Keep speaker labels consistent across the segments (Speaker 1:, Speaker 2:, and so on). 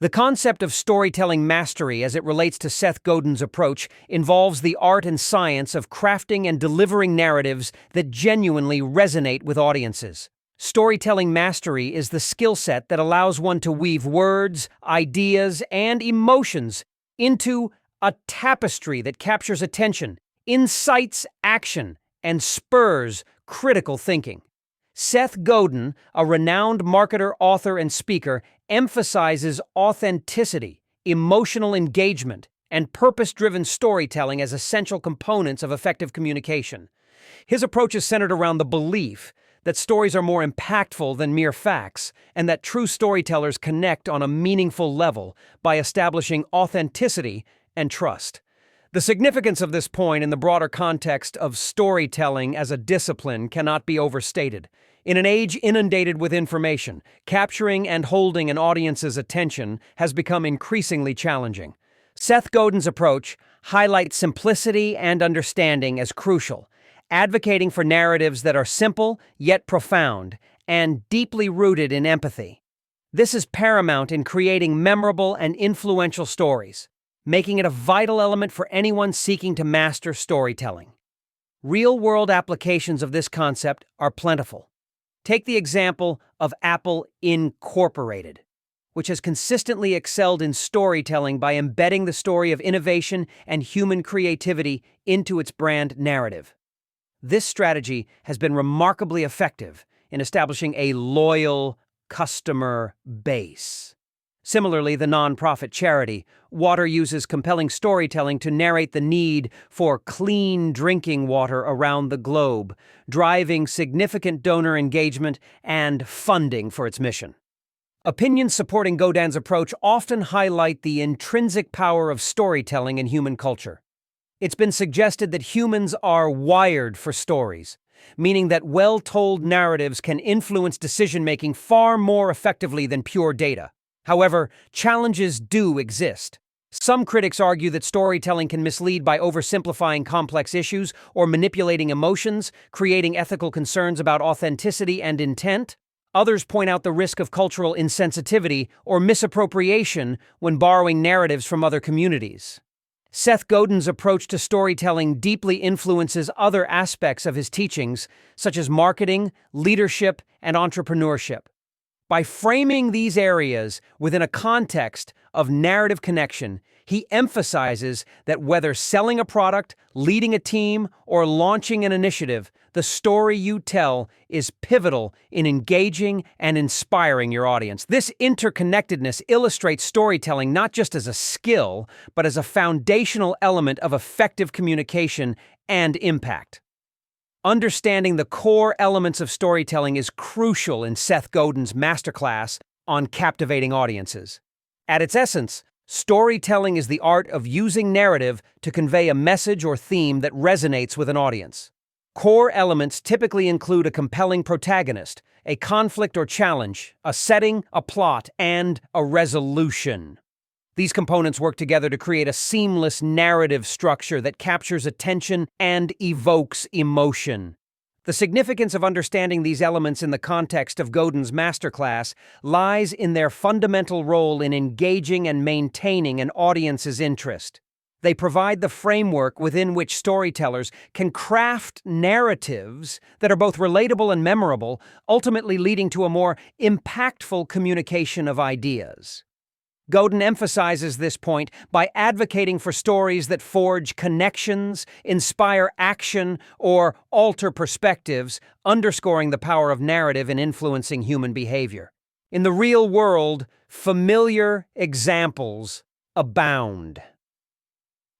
Speaker 1: The concept of storytelling mastery as it relates to Seth Godin's approach involves the art and science of crafting and delivering narratives that genuinely resonate with audiences. Storytelling mastery is the skill set that allows one to weave words, ideas, and emotions into a tapestry that captures attention, incites action, and spurs critical thinking. Seth Godin, a renowned marketer, author, and speaker, emphasizes authenticity, emotional engagement, and purpose-driven storytelling as essential components of effective communication. His approach is centered around the belief that stories are more impactful than mere facts, and that true storytellers connect on a meaningful level by establishing authenticity and trust. The significance of this point in the broader context of storytelling as a discipline cannot be overstated. In an age inundated with information, capturing and holding an audience's attention has become increasingly challenging. Seth Godin's approach highlights simplicity and understanding as crucial, advocating for narratives that are simple yet profound and deeply rooted in empathy. This is paramount in creating memorable and influential stories, making it a vital element for anyone seeking to master storytelling. Real-world applications of this concept are plentiful. Take the example of Apple Incorporated, which has consistently excelled in storytelling by embedding the story of innovation and human creativity into its brand narrative. This strategy has been remarkably effective in establishing a loyal customer base. Similarly, the nonprofit charity Water uses compelling storytelling to narrate the need for clean drinking water around the globe, driving significant donor engagement and funding for its mission. Opinions supporting Godin's approach often highlight the intrinsic power of storytelling in human culture. It's been suggested that humans are wired for stories, meaning that well-told narratives can influence decision-making far more effectively than pure data. However, challenges do exist. Some critics argue that storytelling can mislead by oversimplifying complex issues or manipulating emotions, creating ethical concerns about authenticity and intent. Others point out the risk of cultural insensitivity or misappropriation when borrowing narratives from other communities. Seth Godin's approach to storytelling deeply influences other aspects of his teachings, such as marketing, leadership, and entrepreneurship. By framing these areas within a context of narrative connection, he emphasizes that whether selling a product, leading a team, or launching an initiative, the story you tell is pivotal in engaging and inspiring your audience. This interconnectedness illustrates storytelling not just as a skill, but as a foundational element of effective communication and impact. Understanding the core elements of storytelling is crucial in Seth Godin's Masterclass on captivating audiences. At its essence, storytelling is the art of using narrative to convey a message or theme that resonates with an audience. Core elements typically include a compelling protagonist, a conflict or challenge, a setting, a plot, and a resolution. These components work together to create a seamless narrative structure that captures attention and evokes emotion. The significance of understanding these elements in the context of Godin's Masterclass lies in their fundamental role in engaging and maintaining an audience's interest. They provide the framework within which storytellers can craft narratives that are both relatable and memorable, ultimately leading to a more impactful communication of ideas. Godin emphasizes this point by advocating for stories that forge connections, inspire action, or alter perspectives, underscoring the power of narrative in influencing human behavior. In the real world, familiar examples abound.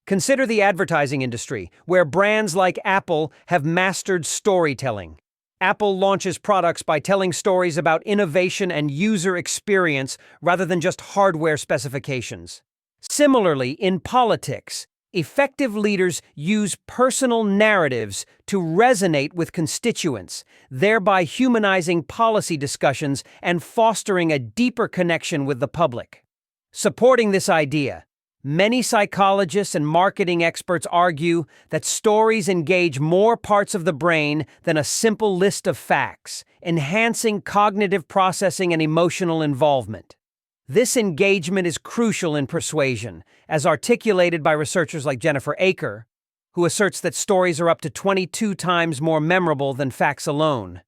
Speaker 1: Consider the advertising industry, where brands like Apple have mastered storytelling. Apple launches products by telling stories about innovation and user experience rather than just hardware specifications. Similarly, in politics, effective leaders use personal narratives to resonate with constituents, thereby humanizing policy discussions and fostering a deeper connection with the public. Supporting this idea, many psychologists and marketing experts argue that stories engage more parts of the brain than a simple list of facts, enhancing cognitive processing and emotional involvement. This engagement is crucial in persuasion, as articulated by researchers like Jennifer Aker, who asserts that stories are up to 22 times more memorable than facts alone.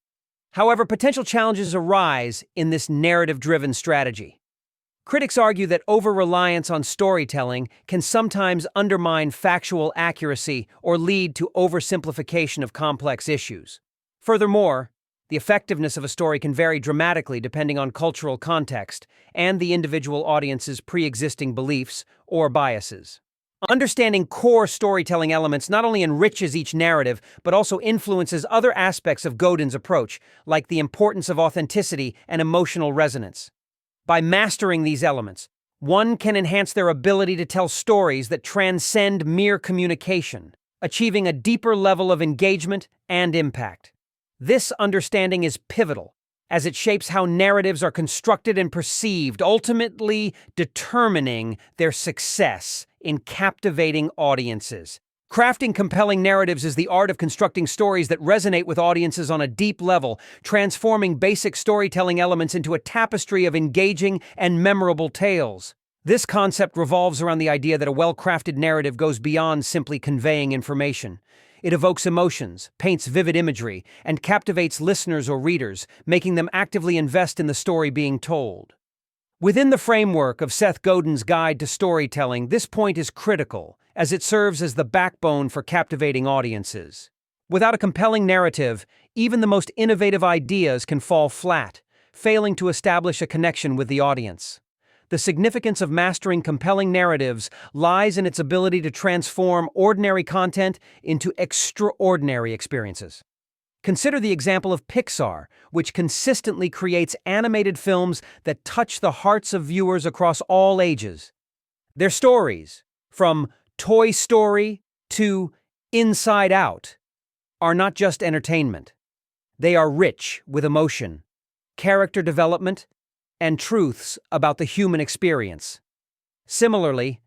Speaker 1: However, potential challenges arise in this narrative-driven strategy. Critics argue that over-reliance on storytelling can sometimes undermine factual accuracy or lead to oversimplification of complex issues. Furthermore, the effectiveness of a story can vary dramatically depending on cultural context and the individual audience's pre-existing beliefs or biases. Understanding core storytelling elements not only enriches each narrative, but also influences other aspects of Godin's approach, like the importance of authenticity and emotional resonance. By mastering these elements, one can enhance their ability to tell stories that transcend mere communication, achieving a deeper level of engagement and impact. This understanding is pivotal, as it shapes how narratives are constructed and perceived, ultimately determining their success in captivating audiences. Crafting compelling narratives is the art of constructing stories that resonate with audiences on a deep level, transforming basic storytelling elements into a tapestry of engaging and memorable tales. This concept revolves around the idea that a well-crafted narrative goes beyond simply conveying information. It evokes emotions, paints vivid imagery, and captivates listeners or readers, making them actively invest in the story being told. Within the framework of Seth Godin's Guide to Storytelling, this point is critical, as it serves as the backbone for captivating audiences. Without a compelling narrative, even the most innovative ideas can fall flat, failing to establish a connection with the audience. The significance of mastering compelling narratives lies in its ability to transform ordinary content into extraordinary experiences. Consider the example of Pixar, which consistently creates animated films that touch the hearts of viewers across all ages. Their stories, from Toy Story to Inside Out, are not just entertainment. They are rich with emotion, character development, and truths about the human experience. Similarly,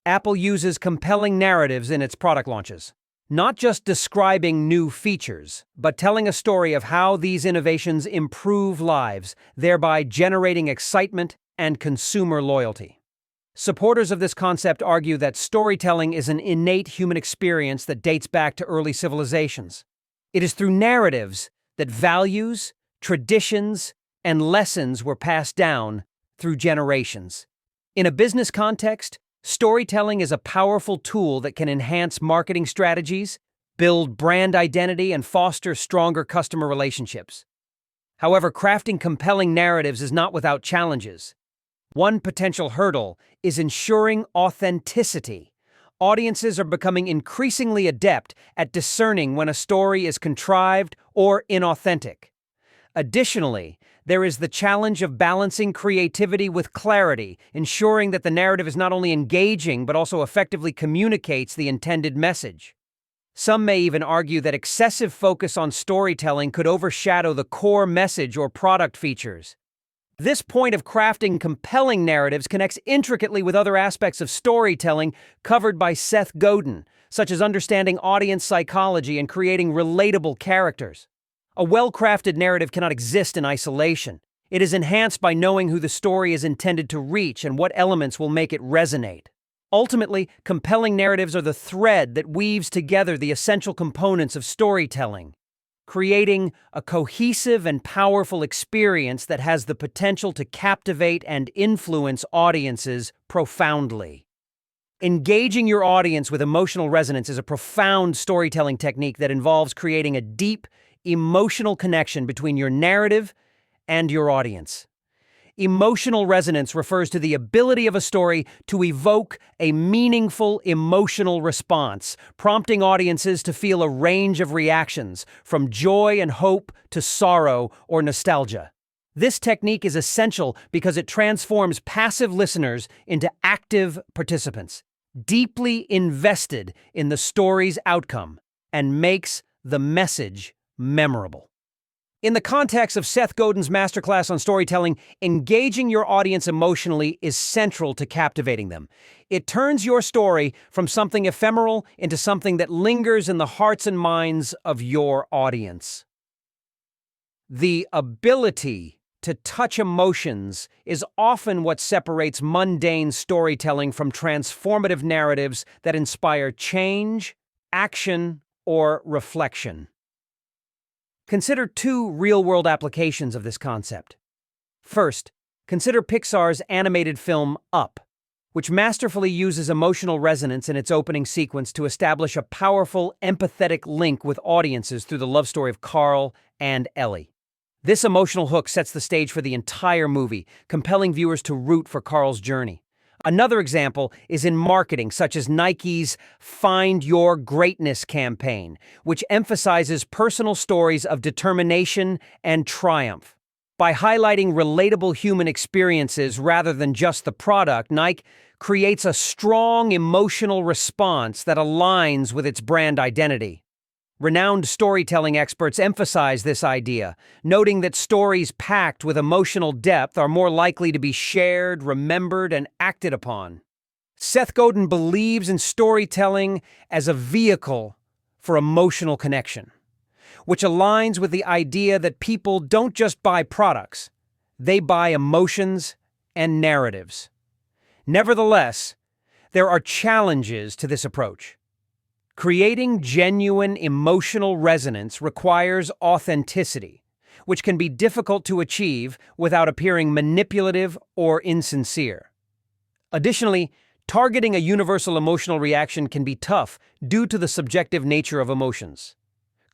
Speaker 1: Apple uses compelling narratives in its product launches, not just describing new features, but telling a story of how these innovations improve lives, thereby generating excitement and consumer loyalty. Supporters of this concept argue that storytelling is an innate human experience that dates back to early civilizations. It is through narratives that values, traditions, and lessons were passed down through generations. In a business context, storytelling is a powerful tool that can enhance marketing strategies, build brand identity, and foster stronger customer relationships. However, crafting compelling narratives is not without challenges. One potential hurdle is ensuring authenticity. Audiences are becoming increasingly adept at discerning when a story is contrived or inauthentic. Additionally, there is the challenge of balancing creativity with clarity, ensuring that the narrative is not only engaging but also effectively communicates the intended message. Some may even argue that excessive focus on storytelling could overshadow the core message or product features. This point of crafting compelling narratives connects intricately with other aspects of storytelling covered by Seth Godin, such as understanding audience psychology and creating relatable characters. A well-crafted narrative cannot exist in isolation. It is enhanced by knowing who the story is intended to reach and what elements will make it resonate. Ultimately, compelling narratives are the thread that weaves together the essential components of storytelling, creating a cohesive and powerful experience that has the potential to captivate and influence audiences profoundly. Engaging your audience with emotional resonance is a profound storytelling technique that involves creating a deep, emotional connection between your narrative and your audience. Emotional resonance refers to the ability of a story to evoke a meaningful emotional response, prompting audiences to feel a range of reactions, from joy and hope to sorrow or nostalgia. This technique is essential because it transforms passive listeners into active participants, deeply invested in the story's outcome, and makes the message memorable. In the context of Seth Godin's Masterclass on storytelling, engaging your audience emotionally is central to captivating them. It turns your story from something ephemeral into something that lingers in the hearts and minds of your audience. The ability to touch emotions is often what separates mundane storytelling from transformative narratives that inspire change, action, or reflection. Consider two real-world applications of this concept. First, consider Pixar's animated film Up, which masterfully uses emotional resonance in its opening sequence to establish a powerful, empathetic link with audiences through the love story of Carl and Ellie. This emotional hook sets the stage for the entire movie, compelling viewers to root for Carl's journey. Another example is in marketing, such as Nike's Find Your Greatness campaign, which emphasizes personal stories of determination and triumph. By highlighting relatable human experiences rather than just the product, Nike creates a strong emotional response that aligns with its brand identity. Renowned storytelling experts emphasize this idea, noting that stories packed with emotional depth are more likely to be shared, remembered, and acted upon. Seth Godin believes in storytelling as a vehicle for emotional connection, which aligns with the idea that people don't just buy products, they buy emotions and narratives. Nevertheless, there are challenges to this approach. Creating genuine emotional resonance requires authenticity, which can be difficult to achieve without appearing manipulative or insincere. Additionally, targeting a universal emotional reaction can be tough due to the subjective nature of emotions.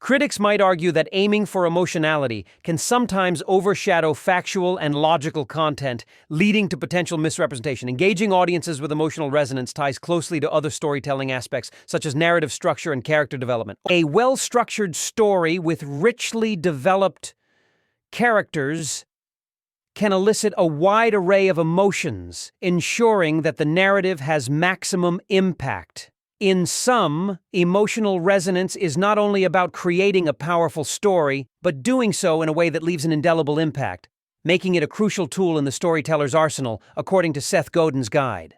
Speaker 1: Critics might argue that aiming for emotionality can sometimes overshadow factual and logical content, leading to potential misrepresentation. Engaging audiences with emotional resonance ties closely to other storytelling aspects, such as narrative structure and character development. A well-structured story with richly developed characters can elicit a wide array of emotions, ensuring that the narrative has maximum impact. In sum, emotional resonance is not only about creating a powerful story, but doing so in a way that leaves an indelible impact, making it a crucial tool in the storyteller's arsenal, according to Seth Godin's guide.